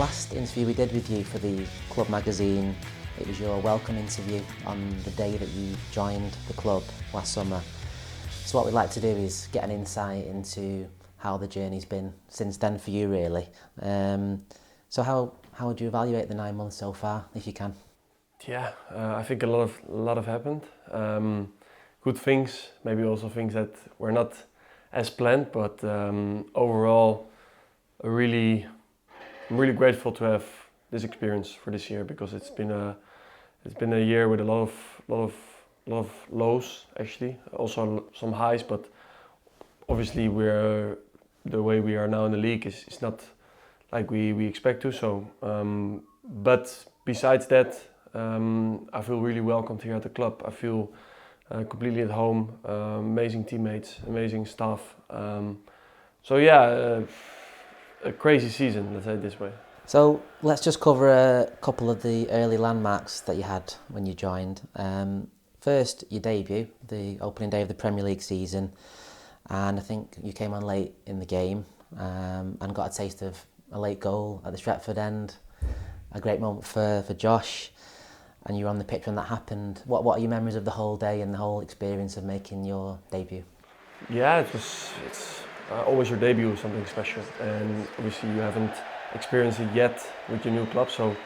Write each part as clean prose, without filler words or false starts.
last interview we did with you for the club magazine, it was your welcome interview on the day that you joined the club last summer. So what we'd like to do is get an insight into how the journey's been since then for you, really. So how would you evaluate the 9 months so far, if you can? Yeah, I think a lot have happened. Good things, maybe also things that were not as planned, but overall, I'm really grateful to have this experience for this year, because it's been a year with a lot of lows, actually, also some highs, but obviously the way we are now in the league is not like we expect to. So, but besides that, I feel really welcomed here at the club. I feel completely at home. Amazing teammates, amazing staff. So yeah, a crazy season, let's say it this way. So let's just cover a couple of the early landmarks that you had when you joined. First, your debut, the opening day of the Premier League season, and I think you came on late in the game and got a taste of a late goal at the Stretford end. A great moment for Josh, and you were on the pitch when that happened. What are your memories of the whole day and the whole experience of making your debut? Yeah, it's always your debut is something special, and obviously you haven't experienced it yet with your new club, so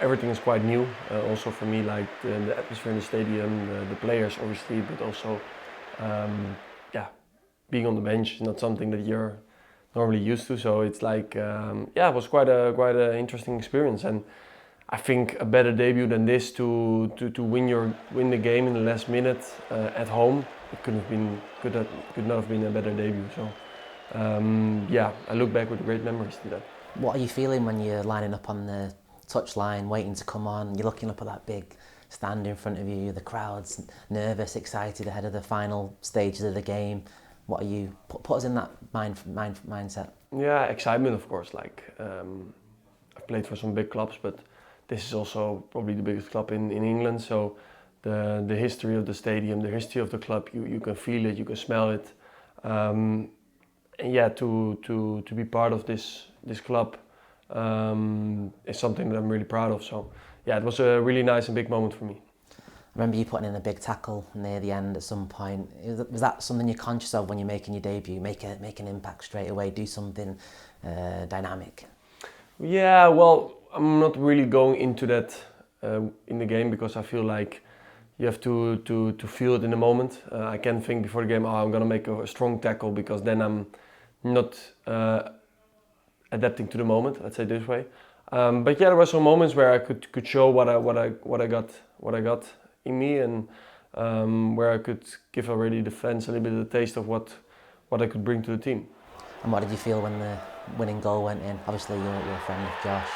everything is quite new. Also for me, like the atmosphere in the stadium, the players obviously, but also being on the bench is not something that you're normally used to. So it's like it was quite a interesting experience, and I think a better debut than this to win the game in the last minute at home, it could not have been a better debut. So I look back with great memories to that. What are you feeling when you're lining up on the touchline, waiting to come on? You're looking up at that big stand in front of you, the crowd's nervous, excited ahead of the final stages of the game. What are you, put us in that mindset? Yeah, excitement, of course. Like I've played for some big clubs, but this is also probably the biggest club in England. So the history of the stadium, the history of the club, you can feel it, you can smell it. And yeah, to be part of this club is something that I'm really proud of. So yeah, it was a really nice and big moment for me. I remember you putting in a big tackle near the end at some point. Was that something you're conscious of when you're making your debut? Make an impact straight away, do something dynamic? Yeah, well, I'm not really going into that in the game, because I feel like you have to feel it in the moment. I can't think before the game, I'm gonna make a strong tackle, because then I'm not adapting to the moment, let's say it this way. But yeah, there were some moments where I could show what I got in me, and where I could give already the fans a little bit of a taste of what I could bring to the team. And what did you feel when the winning goal went in? Obviously, you're a friend of Josh.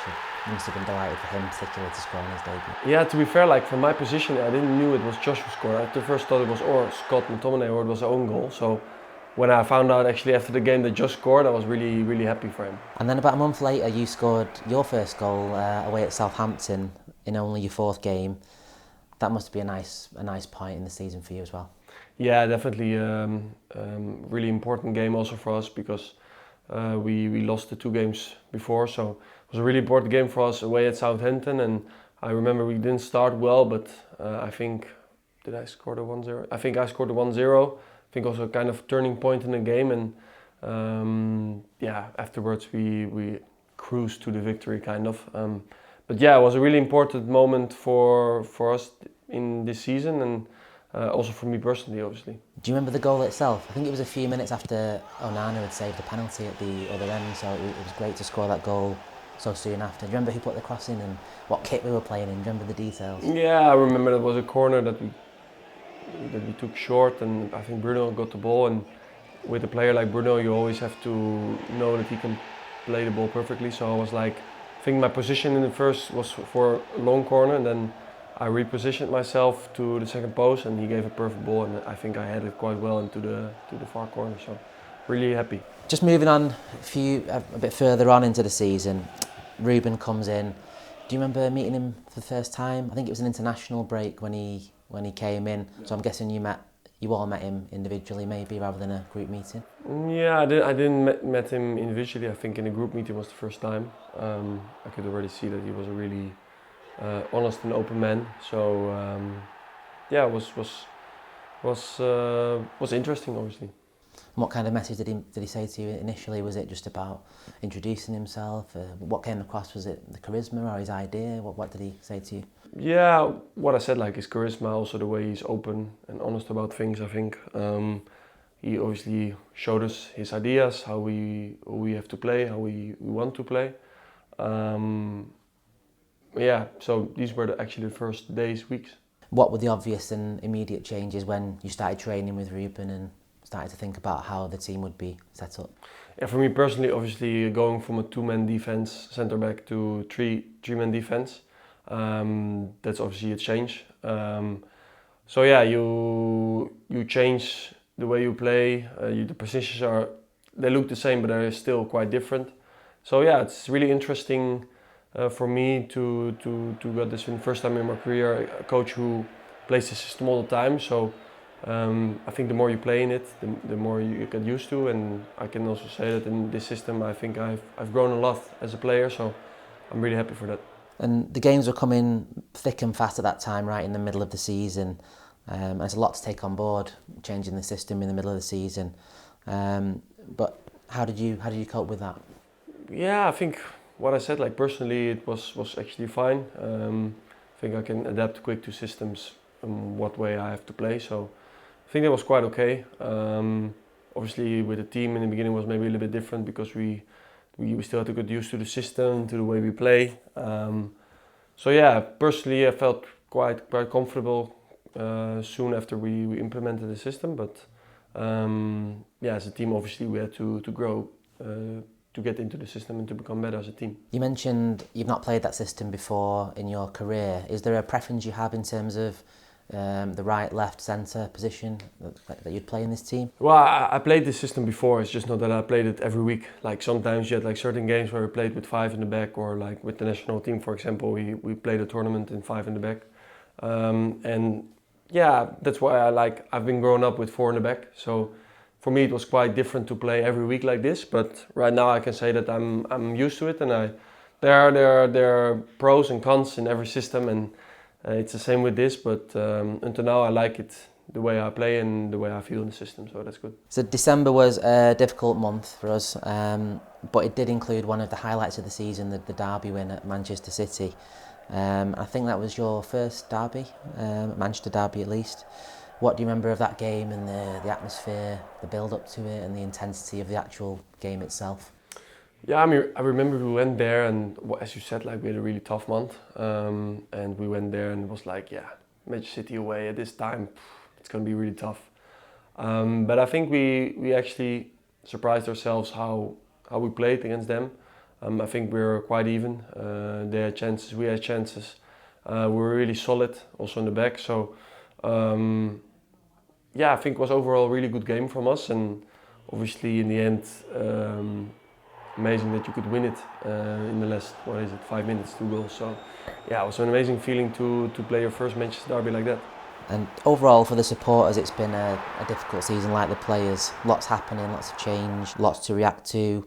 You must have been delighted for him, particularly, to score on his debut. Yeah, to be fair, like from my position, I didn't knew it was Josh who scored. I at first thought it was or Scott McTominay, or it was our own goal. So when I found out actually after the game that Josh scored, I was really happy for him. And then about a month later, you scored your first goal away at Southampton in only your 4th game. That must be a nice point in the season for you as well. Yeah, definitely. Really important game also for us, because we lost the 2 games before, so it was a really important game for us away at Southampton. And I remember we didn't start well, but I think, did I score the 1-0? I think I scored the 1-0. I think also a kind of turning point in the game, and afterwards we cruised to the victory, kind of. But yeah, it was a really important moment for us in this season, and also for me personally, obviously. Do you remember the goal itself? I think it was a few minutes after Onana had saved the penalty at the other end, so it was great to score that goal so soon after. Do you remember who put the cross in and what kit we were playing in? Do you remember the details? Yeah, I remember there was a corner that we took short, and I think Bruno got the ball, and with a player like Bruno you always have to know that he can play the ball perfectly. So I was like, I think my position in the first was for a long corner, and then I repositioned myself to the second post, and he gave a perfect ball, and I think I had it quite well into the far corner. So really happy. Just moving on a bit further on into the season, Ruben comes in. Do you remember meeting him for the first time? I think it was an international break when he came in. So I'm guessing you met you all met him individually maybe rather than a group meeting? Yeah, I didn't met him individually. I think in the group meeting was the first time. I could already see that he was a really honest and open man. So yeah, it was interesting, obviously. And what kind of message did he say to you initially? Was it just about introducing himself? What came across? Was it the charisma or his idea? What did he say to you? Yeah, what I said, like his charisma, also the way he's open and honest about things. I think he obviously showed us his ideas, how we have to play, how we want to play. Yeah, so these were actually the first days, weeks. What were the obvious and immediate changes when you started training with Ruben and started to think about how the team would be set up? Yeah, for me personally, obviously going from a two-man defense, centre back, to three-man defense, that's obviously a change. So yeah, you change the way you play. The positions they look the same, but they're still quite different. So yeah, it's really interesting for me to get this in the first time in my career, a coach who plays the system all the time. So I think the more you play in it, the more you get used to. And I can also say that in this system, I think I've grown a lot as a player. So I'm really happy for that. And the games were coming thick and fast at that time, right in the middle of the season. There's a lot to take on board, changing the system in the middle of the season. But how did you cope with that? Yeah, I think what I said, like personally, it was actually fine. I think I can adapt quick to systems and what way I have to play. So I think that was quite okay. Obviously, with the team in the beginning was maybe a little bit different because we still had to get used to the system, to the way we play. So yeah, personally, I felt quite comfortable soon after we implemented the system. But yeah, as a team, obviously, we had to grow to get into the system and to become better as a team. You mentioned you've not played that system before in your career. Is there a preference you have in terms of the right, left, centre position that you'd play in this team? Well, I played this system before. It's just not that I played it every week. Like sometimes you had like certain games where we played with 5 in the back, or like with the national team, for example, we played a tournament in 5 in the back. And yeah, that's why I've been growing up with 4 in the back. So for me, it was quite different to play every week like this. But right now, I can say that I'm used to it, and there are pros and cons in every system, and it's the same with this. But until now, I like it the way I play and the way I feel in the system. So that's good. So December was a difficult month for us, but it did include one of the highlights of the season, the derby win at Manchester City. I think that was your first derby, Manchester derby at least. What do you remember of that game and the atmosphere, the build-up to it and the intensity of the actual game itself? Yeah, I mean, I remember we went there and, as you said, like we had a really tough month. And we went there and it was like, yeah, Manchester City away at this time, it's going to be really tough. But I think we actually surprised ourselves how we played against them. I think we were quite even. They had chances, we had chances. We were really solid, also in the back. So yeah, I think it was overall a really good game from us, and obviously in the end, amazing that you could win it in the last, 5 minutes, 2 goals. So yeah, it was an amazing feeling to play your first Manchester derby like that. And overall for the supporters, it's been a difficult season, like the players. Lots happening, lots of change, lots to react to.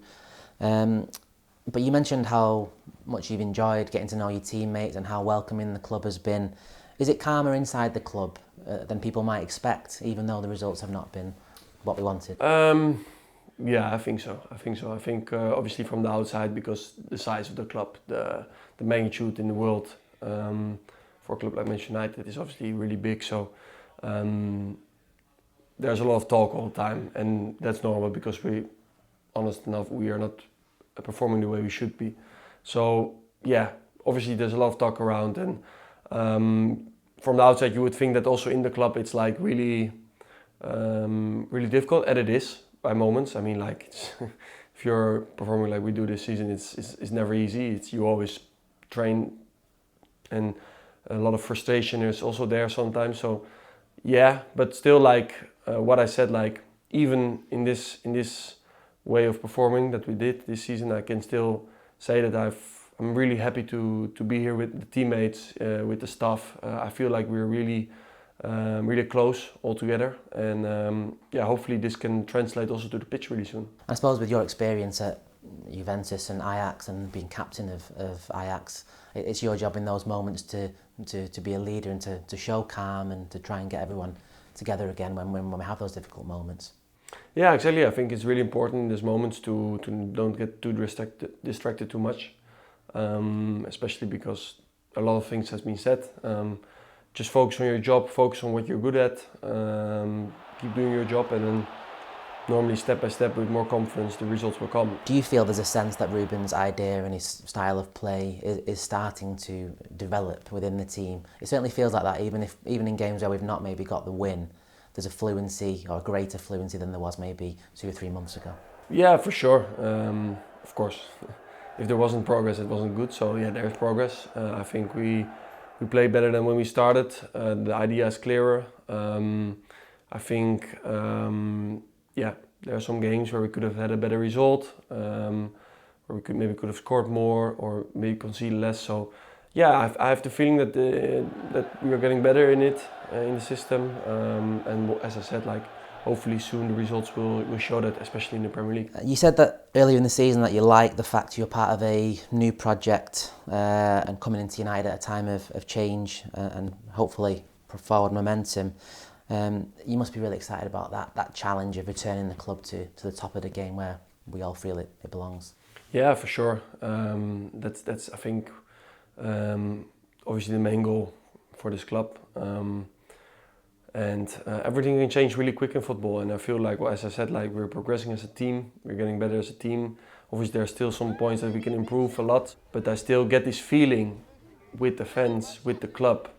But you mentioned how much you've enjoyed getting to know your teammates and how welcoming the club has been. Is it calmer inside the club than people might expect, even though the results have not been what we wanted? Yeah, I think so. I think obviously from the outside, because the size of the club, the magnitude in the world for a club like Manchester United is obviously really big. So there's a lot of talk all the time, and that's normal because honest enough, we are not performing the way we should be. So yeah, obviously there's a lot of talk around, and from the outside you would think that also in the club it's like really really difficult, and it is by moments. I mean, like if you're performing like we do this season, it's never easy. You always train, and a lot of frustration is also there sometimes. So yeah, but still, like what I said, like even in this way of performing that we did this season, I can still say that I'm really happy to be here with the teammates, with the staff. I feel like we're really really close all together, and yeah, hopefully this can translate also to the pitch really soon. I suppose with your experience at Juventus and Ajax and being captain of Ajax, it's your job in those moments to be a leader and to show calm and to try and get everyone together again when we have those difficult moments. Yeah, exactly. I think it's really important in these moments to don't get too distracted too much, especially because a lot of things has been said. Just focus on your job, focus on what you're good at, keep doing your job, and then normally step by step with more confidence the results will come. Do you feel there's a sense that Ruben's idea and his style of play is starting to develop within the team? It certainly feels like that, even in games where we've not maybe got the win, there's a fluency or a greater fluency than there was maybe 2 or 3 months ago. Yeah, for sure. Of course, if there wasn't progress, it wasn't good. So yeah, there's progress. I think we play better than when we started. The idea is clearer. I think yeah, there are some games where we could have had a better result, where we could have scored more or maybe conceded less. So yeah, I have the feeling that we are getting better in it, in the system, and as I said, like hopefully soon the results will show that, especially in the Premier League. You said that earlier in the season that you like the fact you're part of a new project and coming into United at a time of change and hopefully forward momentum. You must be really excited about that challenge of returning the club to the top of the game where we all feel it belongs. Yeah, for sure. That's I think obviously the main goal for this club. And everything can change really quick in football, and I feel like, well, as I said, like we're progressing as a team, we're getting better as a team. Obviously there are still some points that we can improve a lot, but I still get this feeling with the fans, with the club,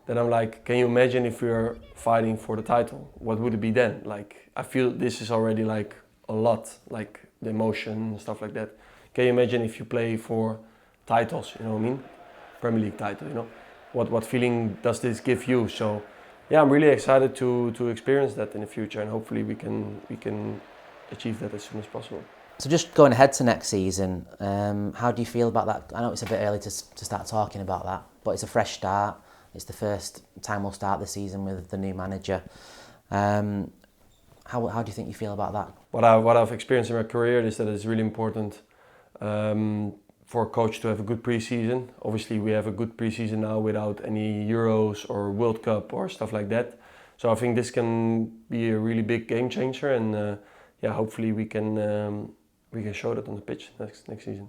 that I'm like, can you imagine if we were fighting for the title? What would it be then? Like, I feel this is already like a lot, like the emotion and stuff like that. Can you imagine if you play for titles, you know what I mean? Premier League title, you know? What feeling does this give you? So yeah, I'm really excited to experience that in the future, and hopefully we can achieve that as soon as possible. So just going ahead to next season, how do you feel about that? I know it's a bit early to start talking about that, but it's a fresh start. It's the first time we'll start the season with the new manager. How do you think you feel about that? What I've experienced in my career is that it's really important for a coach to have a good pre-season. Obviously we have a good pre-season now without any Euros or World Cup or stuff like that. So I think this can be a really big game changer, and yeah, hopefully we can show that on the pitch next season.